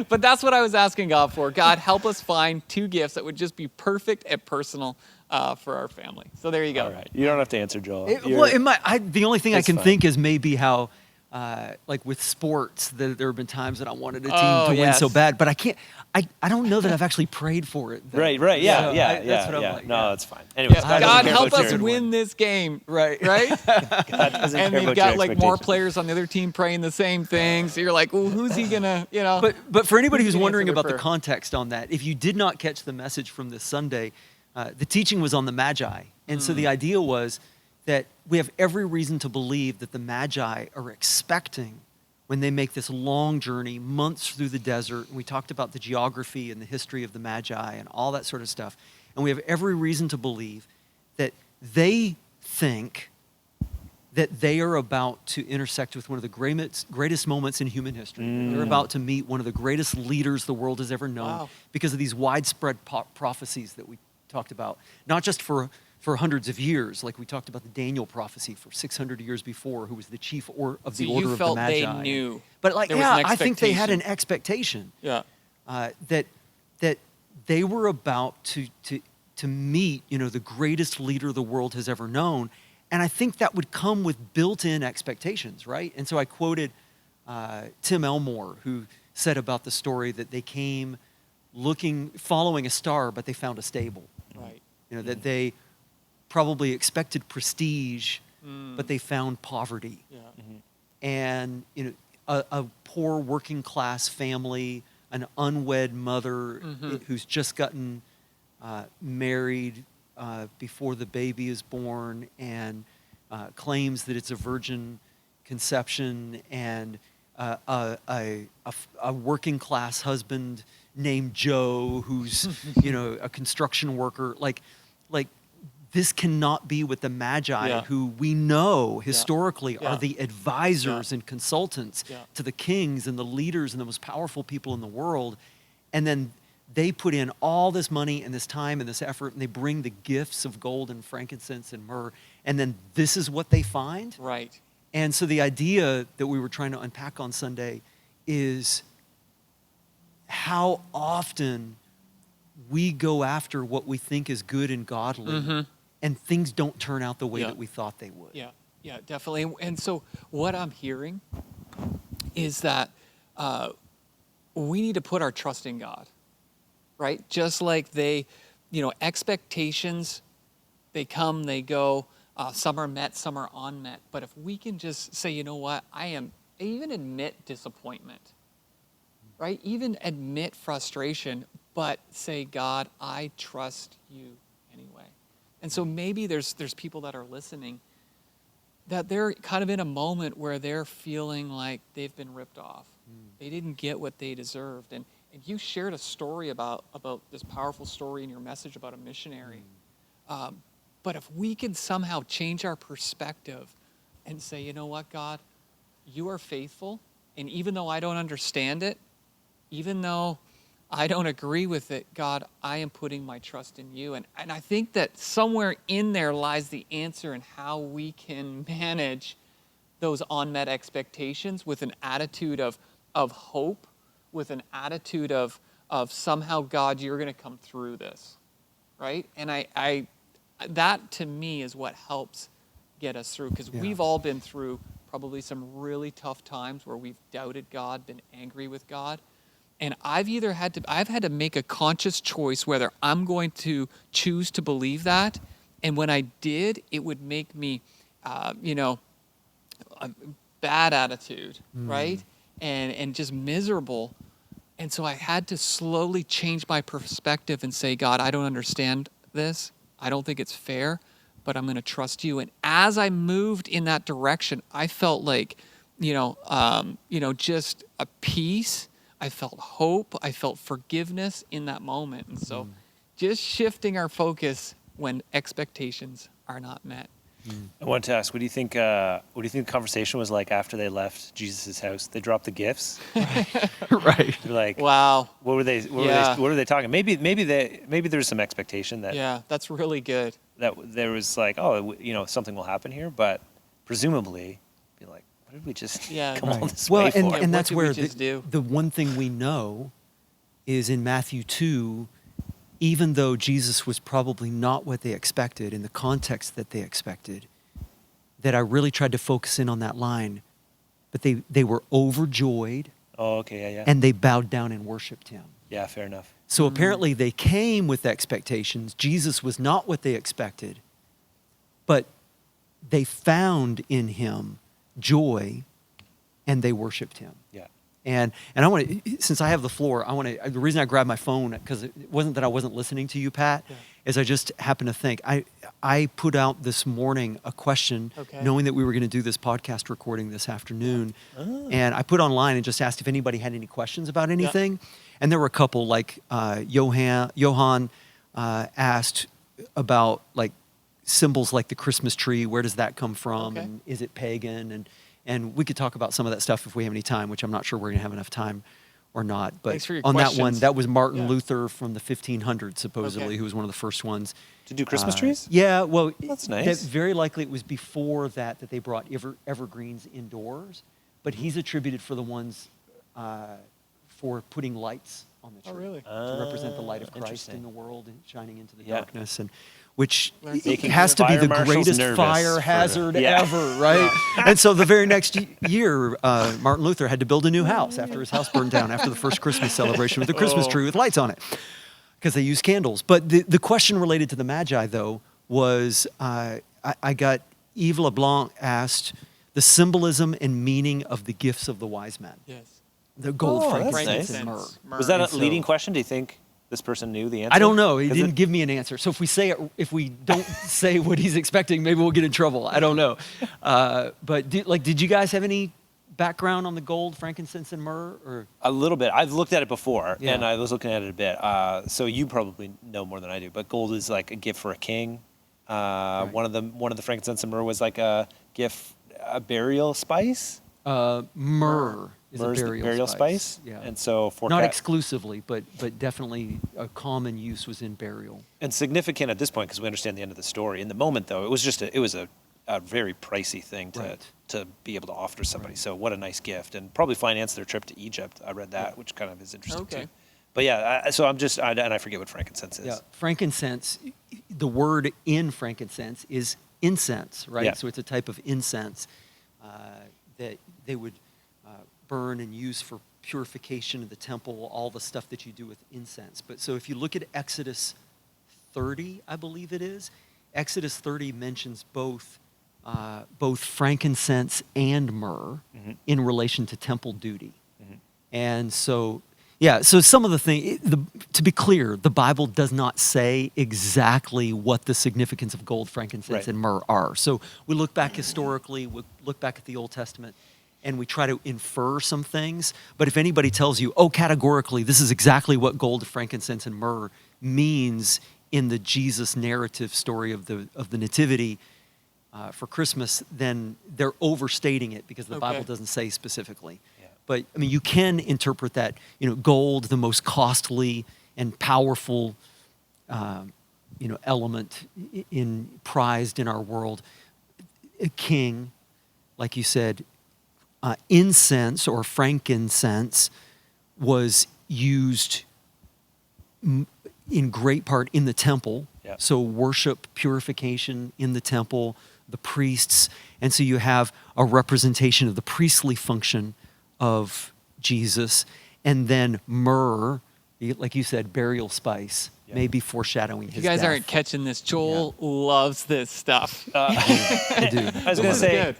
But that's what I was asking God for. God, help us find 2 gifts that would just be perfect and personal for our family. So there you go. All right. You don't have to answer, Joel. The only thing I It's can fine. think is maybe how, like with sports, there have been times that I wanted a team Oh, to win yes. so bad, but I can't. I don't know that I've actually prayed for it. though. Right. Yeah. So Yeah. that's what I'm yeah. like, No, yeah. that's fine. Anyways, Yeah, doesn't God, care help about us your win this game. Right. Right? God doesn't And care you've about got your like more expectations. players on the other team praying the same thing. So you're like, well, who's he gonna, But for anybody who's Who's gonna wondering answer the about the prayer? context on that, if you did not catch the message from this Sunday, the teaching was on the Magi. And so the idea was that we have every reason to believe that the Magi are expecting when they make this long journey, months through the desert. And we talked about the geography and the history of the Magi and all that sort of stuff. And we have every reason to believe that they think that they are about to intersect with one of the greatest moments in human history. They're about to meet one of the greatest leaders the world has ever known Wow. because of these widespread prophecies that we talked about, not just for hundreds of years, like we talked about the Daniel prophecy for 600 years before, who was the chief of So the order you of the felt Magi. they knew. But like, there was yeah, an I think they had an expectation. expectation Yeah. that they were about to meet, the greatest leader the world has ever known. And I think that would come with built-in expectations, right? And so I quoted Tim Elmore, who said about the story that they came following a star, but they found a stable. Right. That they probably expected prestige, but they found poverty. Yeah. And a poor working class family, an unwed mother who's just gotten married before the baby is born and claims that it's a virgin conception, and a working class husband named Joe who's a construction worker. Like this cannot be what the Magi, Yeah. who we know historically Yeah. are the advisors Yeah. and consultants Yeah. to the kings and the leaders and the most powerful people in the world. And then they put in all this money and this time and this effort, and they bring the gifts of gold and frankincense and myrrh. And then this is what they find. Right. And so the idea that we were trying to unpack on Sunday is how often we go after what we think is good and godly, and things don't turn out the way Yeah. that we thought they would. Yeah, definitely. And so what I'm hearing is that we need to put our trust in God, right? Just like they, expectations, they come, they go, some are met, some are unmet. But if we can just say, you know what, even admit disappointment, right? Even admit frustration, but say, God, I trust you anyway. And so maybe there's people that are listening that they're kind of in a moment where they're feeling like they've been ripped off. They didn't get what they deserved. And you shared a story about this powerful story in your message about a missionary. But if we can somehow change our perspective and say, you know what, God, you are faithful. And even though I don't understand it, even though I don't agree with it, God, I am putting my trust in you. And I think that somewhere in there lies the answer in how we can manage those unmet expectations with an attitude of hope, with an attitude of somehow, God, you're going to come through this, right? And I that to me is what helps get us through, because we've all been through probably some really tough times where we've doubted God, been angry with God. And I've had to make a conscious choice whether I'm going to choose to believe that. And when I did, it would make me, a bad attitude, right? And just miserable. And so I had to slowly change my perspective and say, God, I don't understand this. I don't think it's fair, but I'm going to trust you. And as I moved in that direction, I felt like, just a peace. I felt hope. I felt forgiveness in that moment. And so just shifting our focus when expectations are not met. I wanted to ask, what do you think the conversation was like after they left Jesus' house? They dropped the gifts. Right. They're like, Wow. what were they talking? Maybe there's some expectation that Yeah, that's really good. that there was like, something will happen here, but presumably be like, what did we just come all this way for? And what that's did we where just do? the one thing we know is in Matthew 2, even though Jesus was probably not what they expected in the context that they expected, that I really tried to focus in on that line, but they were overjoyed. Oh, okay, yeah. And they bowed down and worshiped him. Yeah, fair enough. So apparently they came with expectations. Jesus was not what they expected, but they found in him joy and they worshiped him. Yeah. And I want to, since I have the floor, the reason I grabbed my phone, because it wasn't that I wasn't listening to you, Pat, is I just happened to think. I put out this morning a question, knowing that we were going to do this podcast recording this afternoon. And I put online and just asked if anybody had any questions about anything. And there were a couple, like Johan asked about like symbols like the Christmas tree. Where does that come from? And is it pagan? And we could talk about some of that stuff if we have any time, which I'm not sure we're going to have enough time or not. But Thanks for your on questions. that one, that was Martin Luther from the 1500s, supposedly, who was one of the first ones. To do Christmas trees? Yeah, well, that's nice. That very likely it was before that they brought evergreens indoors. But he's attributed for the ones for putting lights on the tree. Oh, really? To represent the light of Christ in the world and shining into the darkness. And which Making has to be fire the marshals greatest nervous fire hazard ever, right? And so the very next year, Martin Luther had to build a new house after his house burned down after the first Christmas celebration with a Christmas tree with lights on it, because they used candles. But the question related to the Magi, though, was I got Yves LeBlanc asked the symbolism and meaning of the gifts of the wise men. Yes. The gold, frankincense, nice. and myrrh. Was that a leading question? Do you think this person knew the answer? I don't know. He didn't give me an answer. So if we don't say what he's expecting, maybe we'll get in trouble. I don't know. But did you guys have any background on the gold, frankincense, and myrrh? Or? A little bit. I've looked at it before, Yeah. and I was looking at it a bit. So you probably know more than I do. But gold is like a gift for a king. One of the frankincense and myrrh was like a gift, a burial spice. Myrrh is Myrrh's a the burial spice. Yeah. And so not exclusively, but definitely a common use was in burial. And significant at this point because we understand the end of the story. In the moment, though, it was just a very pricey thing to be able to offer to somebody. Right. So what a nice gift, and probably financed their trip to Egypt. I read that, which kind of is interesting too. But yeah, and I forget what frankincense is. Yeah, frankincense. The word in frankincense is incense, right? Yeah. So it's a type of incense that they would burn and use for purification of the temple, all the stuff that you do with incense. But so if you look at Exodus 30, I believe it is, Exodus 30 mentions both frankincense and myrrh in relation to temple duty. And so, so some of the things, to be clear, the Bible does not say exactly what the significance of gold, frankincense, and myrrh are. So we look back historically, we look back at the Old Testament, and we try to infer some things. But if anybody tells you, categorically, this is exactly what gold, frankincense, and myrrh means in the Jesus narrative story of the Nativity for Christmas, then they're overstating it because the Bible doesn't say specifically. Yeah. But I mean, you can interpret that, gold, the most costly and powerful, element prized in our world. A king, like you said, incense or frankincense was used in great part in the temple. Yeah. So worship, purification in the temple, the priests. And so you have a representation of the priestly function of Jesus. And then myrrh, like you said, burial spice, maybe foreshadowing his death. You guys aren't catching this. Joel loves this stuff. I do. I was going to say,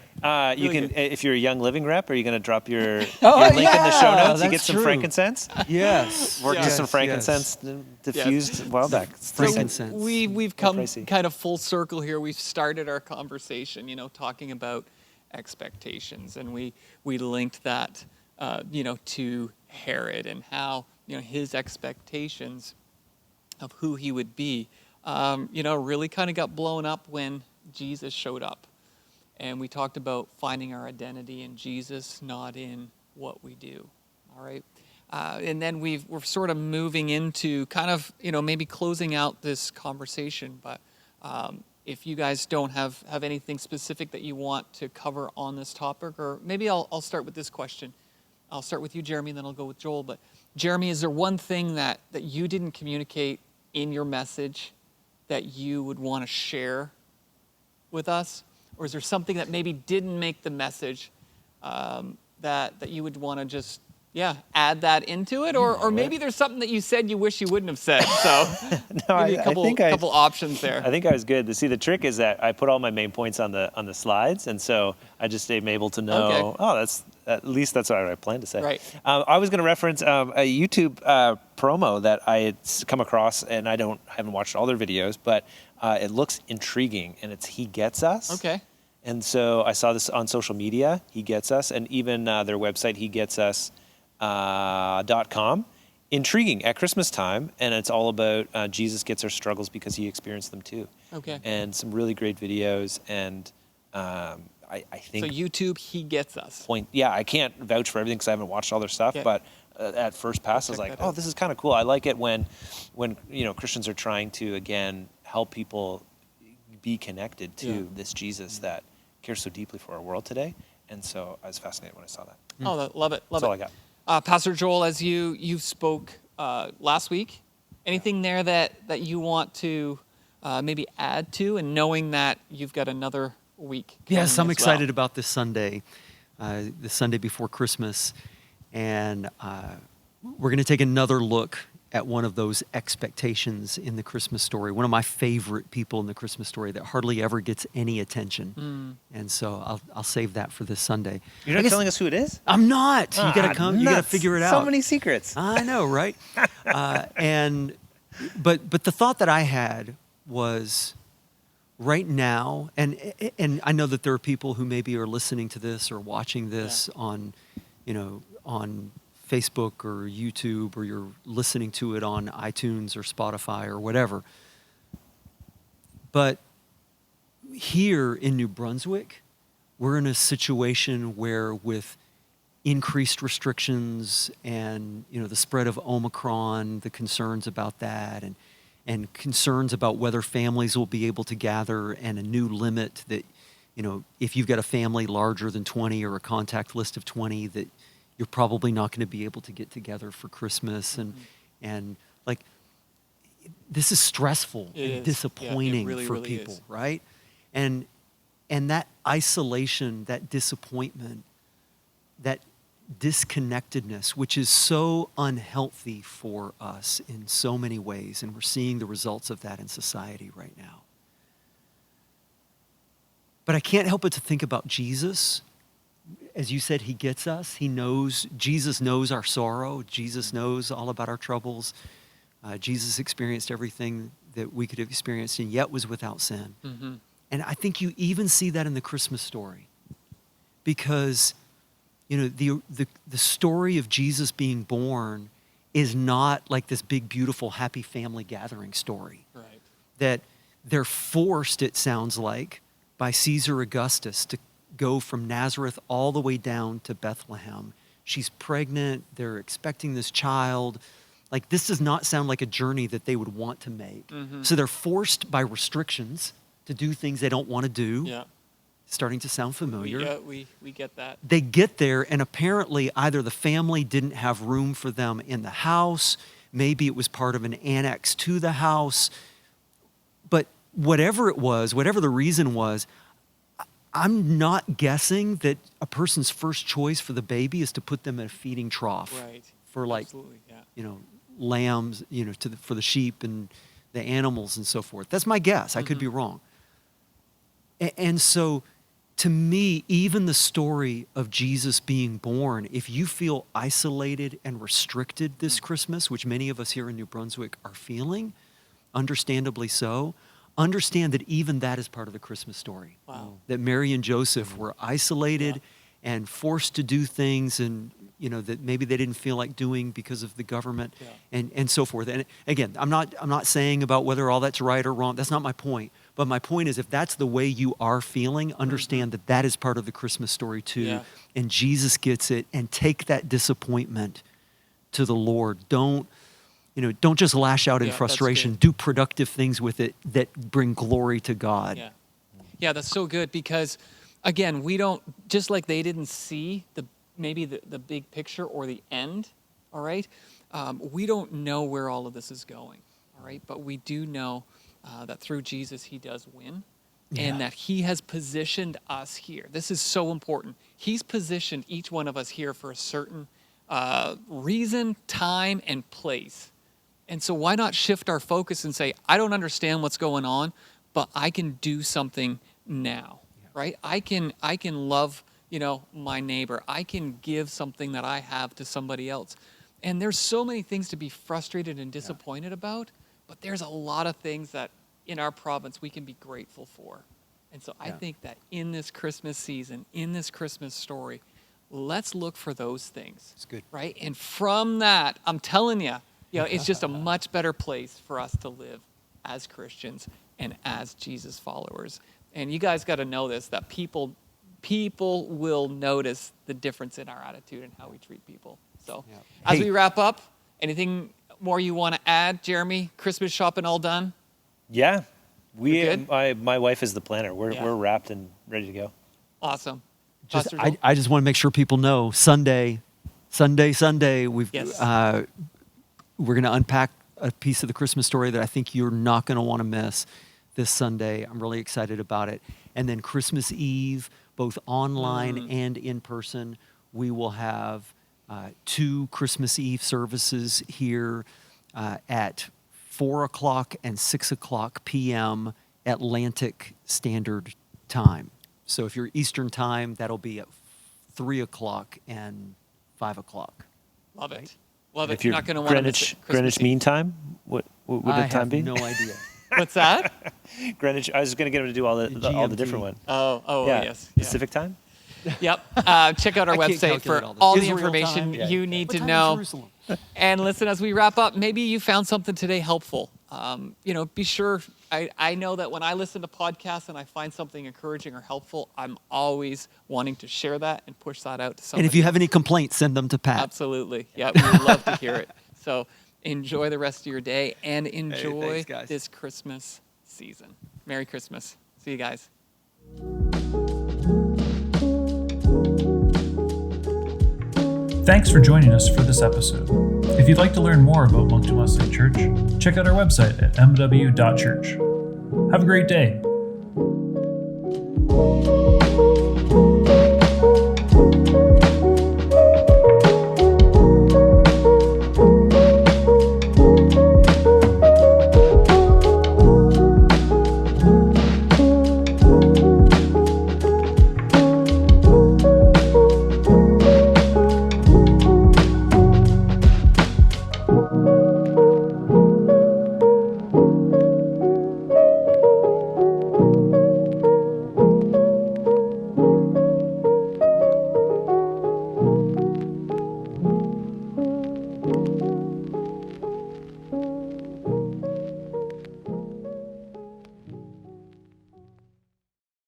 you can, if you're a Young Living rep, are you going to drop your link in the show notes? You get some frankincense? Yes. Worked with some frankincense diffused a while back. Frankincense. So we've come kind of full circle here. We've started our conversation, talking about expectations. And we linked that, to Herod and how, his expectations of who he would be, really kind of got blown up when Jesus showed up. And we talked about finding our identity in Jesus, not in what we do, all right? And then we're sort of moving into kind of, maybe closing out this conversation. But if you guys don't have anything specific that you want to cover on this topic, or maybe I'll start with this question. I'll start with you, Jeremy, and then I'll go with Joel. But Jeremy, is there one thing that you didn't communicate in your message that you would want to share with us? Or is there something that maybe didn't make the message that you would want to just, add that into it? Or maybe there's something that you said you wish you wouldn't have said. So maybe a couple options there. I think I was good. See, the trick is that I put all my main points on the slides, and so I just am able to know, that's at least that's what I plan to say. Right. I was going to reference a YouTube promo that I had come across, and I haven't watched all their videos, but it looks intriguing, and it's He Gets Us. Okay. And so I saw this on social media, He Gets Us, and even their website, hegetsus.com. Intriguing at Christmas time, and it's all about Jesus gets our struggles because He experienced them too. Okay. And some really great videos, and I think... So YouTube, He Gets Us. I can't vouch for everything because I haven't watched all their stuff, but at first pass I was like, this is kind of cool. I like it when Christians are trying to, again, help people be connected to this Jesus that cares so deeply for our world today. And so I was fascinated when I saw that. Oh, love it. That's all I got. Pastor Joel, as you spoke last week, anything there that you want to maybe add to, and knowing that you've got another week? Yes, I'm excited about this Sunday, the Sunday before Christmas, and we're going to take another look at one of those expectations in the Christmas story. One of my favorite people in the Christmas story that hardly ever gets any attention. And so I'll save that for this Sunday. You're not telling us who it is? I'm not. You got to come. Nuts. You got to figure it out. So many secrets. I know, right? But the thought that I had was right now, and I know that there are people who maybe are listening to this or watching this on Facebook or YouTube, or you're listening to it on iTunes or Spotify or whatever. But here in New Brunswick, we're in a situation where with increased restrictions and, the spread of Omicron, the concerns about that, and concerns about whether families will be able to gather, and a new limit that, if you've got a family larger than 20 or a contact list of 20, that you're probably not going to be able to get together for Christmas. And like, this is stressful and disappointing for really people, is. right? And that isolation, that disappointment, that disconnectedness, which is so unhealthy for us in so many ways, and we're seeing the results of that in society right now. But I can't help but to think about Jesus. As you said, he gets us. Jesus knows our sorrow. Jesus knows all about our troubles. Jesus experienced everything that we could have experienced, and yet was without sin. Mm-hmm. And I think you even see that in the Christmas story, because the story of Jesus being born is not like this big, beautiful, happy family gathering story. Right. That they're forced, it sounds like, by Caesar Augustus to go from Nazareth all the way down to Bethlehem. She's pregnant. They're expecting this child. Like, this does not sound like a journey that they would want to make. Mm-hmm. So they're forced by restrictions to do things they don't want to do. Yeah. Starting to sound familiar. We get that. They get there, and apparently either the family didn't have room for them in the house, maybe it was part of an annex to the house. But whatever it was, whatever the reason was, I'm not guessing that a person's first choice for the baby is to put them in a feeding trough. Right. For, like, absolutely, yeah. lambs, for the sheep and the animals and so forth. That's my guess. I could be wrong. And so, to me, even the story of Jesus being born, if you feel isolated and restricted this Christmas, which many of us here in New Brunswick are feeling, understandably so, understand that even that is part of the Christmas story. Wow. That Mary and Joseph were isolated and forced to do things, and that maybe they didn't feel like doing because of the government, and so forth. And again, I'm not saying about whether all that's right or wrong. That's not my point. But my point is, if that's the way you are feeling, understand that that is part of the Christmas story too. Yeah. And Jesus gets it, and take that disappointment to the Lord. Don't just lash out in Yeah, that's frustration. good. Do productive things with it that bring glory to God. Yeah, that's so good, because again, we don't, just like they didn't see maybe the big picture or the end, all right? We don't know where all of this is going, all right? But we do know that through Jesus, he does win, and that he has positioned us here. This is so important. He's positioned each one of us here for a certain reason, time, and place. And so why not shift our focus and say, I don't understand what's going on, but I can do something now, right? I can love, my neighbor. I can give something that I have to somebody else. And there's so many things to be frustrated and disappointed about, but there's a lot of things that in our province we can be grateful for. And so I think that in this Christmas season, in this Christmas story, let's look for those things. It's good. Right? And from that, I'm telling you, it's just a much better place for us to live as Christians and as Jesus followers. And you guys got to know this, that people will notice the difference in our attitude and how we treat people. So as we wrap up, anything more you want to add, Jeremy? Christmas shopping all done? Yeah. Good? My wife is the planner. We're wrapped and ready to go. Awesome. I just want to make sure people know Sunday, we're going to unpack a piece of the Christmas story that I think you're not going to want to miss this Sunday. I'm really excited about it. And then Christmas Eve, both online and in person, we will have 2 Christmas Eve services here at 4 o'clock and 6 o'clock p.m. Atlantic Standard Time. So if you're Eastern Time, that'll be at 3 o'clock and 5 o'clock. Love it. Love it. If you're not going to want to miss it. Greenwich Mean Time, what would the time be? I have no idea. What's that? Greenwich. I was going to get him to do all the different ones. Oh, Yeah. yes. Yeah. Pacific time. Yep. Check out our I can't website for calculate all the Israel information time? you need What to time in know. Jerusalem? And listen, as we wrap up, maybe you found something today helpful. be sure, I know that when I listen to podcasts and I find something encouraging or helpful, I'm always wanting to share that and push that out to somebody. And if you have any complaints, send them to Pat. Absolutely. Yeah, we would love to hear it. So enjoy the rest of your day and enjoy this Christmas season. Merry Christmas. See you guys. Thanks for joining us for this episode. If you'd like to learn more about Moncton Wesleyan Church, check out our website at mw.church. Have a great day.